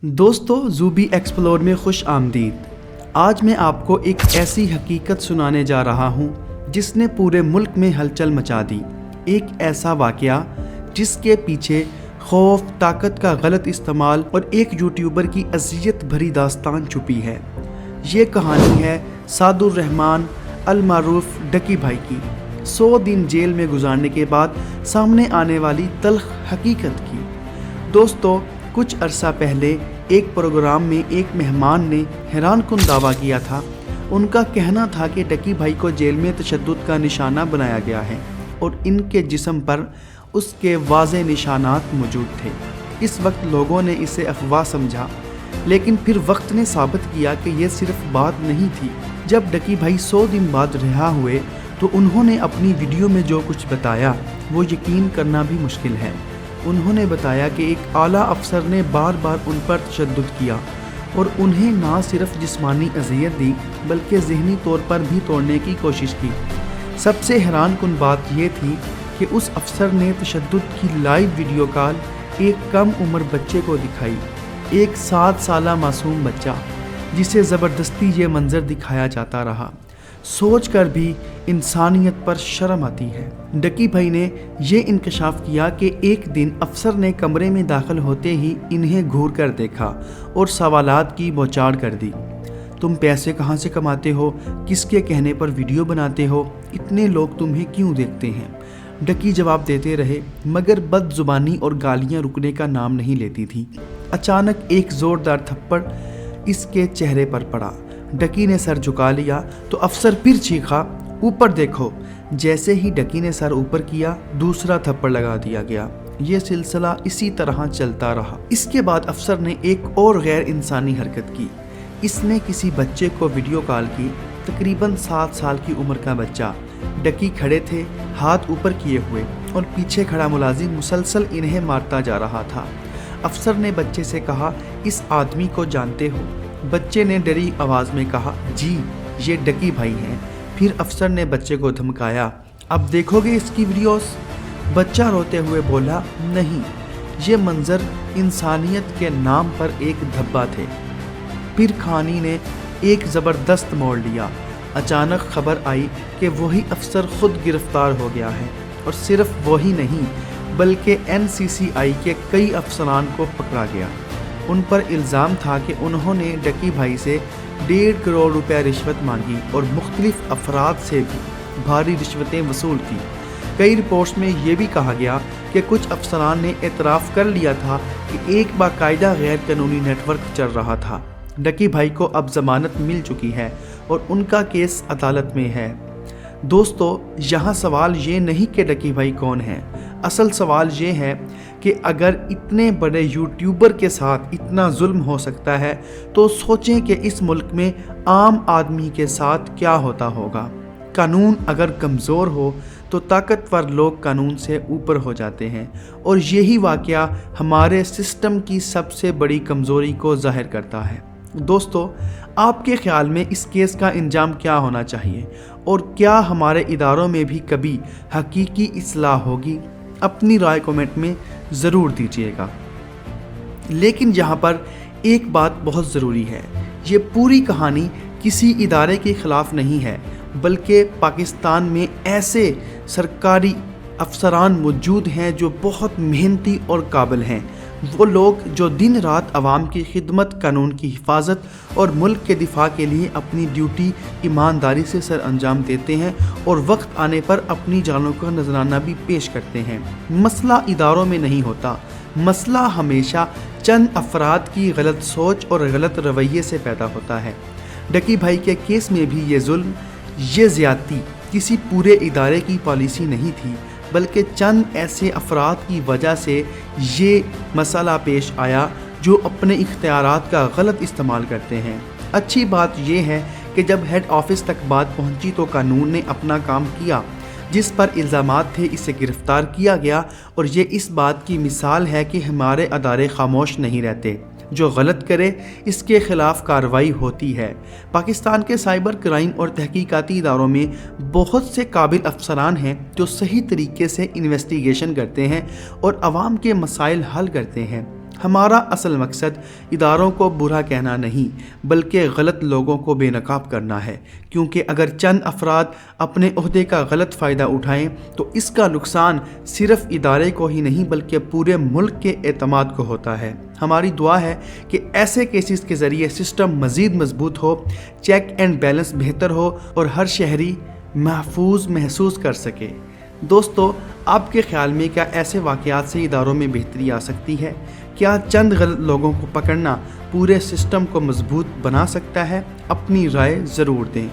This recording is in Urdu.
دوستو زوبی ایکسپلور میں خوش آمدید۔ آج میں آپ کو ایک ایسی حقیقت سنانے جا رہا ہوں جس نے پورے ملک میں ہلچل مچا دی۔ ایک ایسا واقعہ جس کے پیچھے خوف، طاقت کا غلط استعمال اور ایک یوٹیوبر کی اذیت بھری داستان چھپی ہے۔ یہ کہانی ہے سعد الرحمان المعروف ڈکی بھائی کی 100 دن جیل میں گزارنے کے بعد سامنے آنے والی تلخ حقیقت کی۔ دوستو، کچھ عرصہ پہلے ایک پروگرام میں ایک مہمان نے حیران کن دعویٰ کیا تھا۔ ان کا کہنا تھا کہ ڈکی بھائی کو جیل میں تشدد کا نشانہ بنایا گیا ہے اور ان کے جسم پر اس کے واضح نشانات موجود تھے۔ اس وقت لوگوں نے اسے افواہ سمجھا، لیکن پھر وقت نے ثابت کیا کہ یہ صرف بات نہیں تھی۔ جب ڈکی بھائی 100 دن بعد رہا ہوئے تو انہوں نے اپنی ویڈیو میں جو کچھ بتایا وہ یقین کرنا بھی مشکل ہے۔ انہوں نے بتایا کہ ایک اعلیٰ افسر نے بار بار ان پر تشدد کیا اور انہیں نہ صرف جسمانی اذیت دی بلکہ ذہنی طور پر بھی توڑنے کی کوشش کی۔ سب سے حیران کن بات یہ تھی کہ اس افسر نے تشدد کی لائیو ویڈیو کال ایک کم عمر بچے کو دکھائی، ایک 7 سالہ معصوم بچہ جسے زبردستی یہ منظر دکھایا جاتا رہا۔ سوچ کر بھی انسانیت پر شرم آتی ہے۔ ڈکی بھائی نے یہ انکشاف کیا کہ ایک دن افسر نے کمرے میں داخل ہوتے ہی انہیں گھور کر دیکھا اور سوالات کی بوچھاڑ کر دی۔ تم پیسے کہاں سے کماتے ہو؟ کس کے کہنے پر ویڈیو بناتے ہو؟ اتنے لوگ تمہیں کیوں دیکھتے ہیں؟ ڈکی جواب دیتے رہے، مگر بد زبانی اور گالیاں رکنے کا نام نہیں لیتی تھی۔ اچانک ایک زوردار تھپڑ اس کے چہرے پر پڑا۔ ڈکی نے سر جھکا لیا تو افسر پھر چیخا، اوپر دیکھو۔ جیسے ہی ڈکی نے سر اوپر کیا، دوسرا تھپڑ لگا دیا گیا۔ یہ سلسلہ اسی طرح چلتا رہا۔ اس کے بعد افسر نے ایک اور غیر انسانی حرکت کی۔ اس نے کسی بچے کو ویڈیو کال کی، تقریباً 7 سال کی عمر کا بچہ۔ ڈکی کھڑے تھے، ہاتھ اوپر کیے ہوئے، اور پیچھے کھڑا ملازم مسلسل انہیں مارتا جا رہا تھا۔ افسر نے بچے سے کہا، اس آدمی کو جانتے ہو؟ بچے نے ڈری آواز میں کہا، جی، یہ ڈکی بھائی ہیں۔ پھر افسر نے بچے کو دھمکایا، اب دیکھو گے اس کی ویڈیوز؟ بچہ روتے ہوئے بولا، نہیں۔ یہ منظر انسانیت کے نام پر ایک دھبا تھے۔ پھر کہانی نے ایک زبردست موڑ لیا۔ اچانک خبر آئی کہ وہی افسر خود گرفتار ہو گیا ہے، اور صرف وہی نہیں بلکہ NCCI کے کئی افسران کو پکڑا گیا۔ ان پر الزام تھا کہ انہوں نے ڈکی بھائی سے 1.5 کروڑ روپے رشوت مانگی اور مختلف افراد سے بھی بھاری رشوتیں وصول کی۔ کئی رپورٹس میں یہ بھی کہا گیا کہ کچھ افسران نے اعتراف کر لیا تھا کہ ایک باقاعدہ غیر قانونی نیٹ ورک چل رہا تھا۔ ڈکی بھائی کو اب ضمانت مل چکی ہے اور ان کا کیس عدالت میں ہے۔ دوستو، یہاں سوال یہ نہیں کہ ڈکی بھائی کون ہے، اصل سوال یہ ہے کہ اگر اتنے بڑے یوٹیوبر کے ساتھ اتنا ظلم ہو سکتا ہے تو سوچیں کہ اس ملک میں عام آدمی کے ساتھ کیا ہوتا ہوگا۔ قانون اگر کمزور ہو تو طاقتور لوگ قانون سے اوپر ہو جاتے ہیں، اور یہی واقعہ ہمارے سسٹم کی سب سے بڑی کمزوری کو ظاہر کرتا ہے۔ دوستو، آپ کے خیال میں اس کیس کا انجام کیا ہونا چاہیے، اور کیا ہمارے اداروں میں بھی کبھی حقیقی اصلاح ہوگی؟ اپنی رائے کمنٹ میں ضرور دیجیے گا۔ لیکن یہاں پر ایک بات بہت ضروری ہے، یہ پوری کہانی کسی ادارے کے خلاف نہیں ہے، بلکہ پاکستان میں ایسے سرکاری افسران موجود ہیں جو بہت محنتی اور قابل ہیں۔ وہ لوگ جو دن رات عوام کی خدمت، قانون کی حفاظت اور ملک کے دفاع کے لیے اپنی ڈیوٹی ایمانداری سے سر انجام دیتے ہیں، اور وقت آنے پر اپنی جانوں کا نذرانہ بھی پیش کرتے ہیں۔ مسئلہ اداروں میں نہیں ہوتا، مسئلہ ہمیشہ چند افراد کی غلط سوچ اور غلط رویے سے پیدا ہوتا ہے۔ ڈکی بھائی کے کیس میں بھی یہ ظلم، یہ زیادتی کسی پورے ادارے کی پالیسی نہیں تھی، بلکہ چند ایسے افراد کی وجہ سے یہ مسئلہ پیش آیا جو اپنے اختیارات کا غلط استعمال کرتے ہیں۔ اچھی بات یہ ہے کہ جب ہیڈ آفس تک بات پہنچی تو قانون نے اپنا کام کیا، جس پر الزامات تھے اسے گرفتار کیا گیا، اور یہ اس بات کی مثال ہے کہ ہمارے ادارے خاموش نہیں رہتے۔ جو غلط کرے اس کے خلاف کارروائی ہوتی ہے۔ پاکستان کے سائبر کرائم اور تحقیقاتی اداروں میں بہت سے قابل افسران ہیں جو صحیح طریقے سے انویسٹیگیشن کرتے ہیں اور عوام کے مسائل حل کرتے ہیں۔ ہمارا اصل مقصد اداروں کو برا کہنا نہیں بلکہ غلط لوگوں کو بے نقاب کرنا ہے، کیونکہ اگر چند افراد اپنے عہدے کا غلط فائدہ اٹھائیں تو اس کا نقصان صرف ادارے کو ہی نہیں بلکہ پورے ملک کے اعتماد کو ہوتا ہے۔ ہماری دعا ہے کہ ایسے کیسز کے ذریعے سسٹم مزید مضبوط ہو، چیک اینڈ بیلنس بہتر ہو اور ہر شہری محفوظ محسوس کر سکے۔ دوستو، آپ کے خیال میں کیا ایسے واقعات سے اداروں میں بہتری آ سکتی ہے؟ کیا چند غلط لوگوں کو پکڑنا پورے سسٹم کو مضبوط بنا سکتا ہے؟ اپنی رائے ضرور دیں۔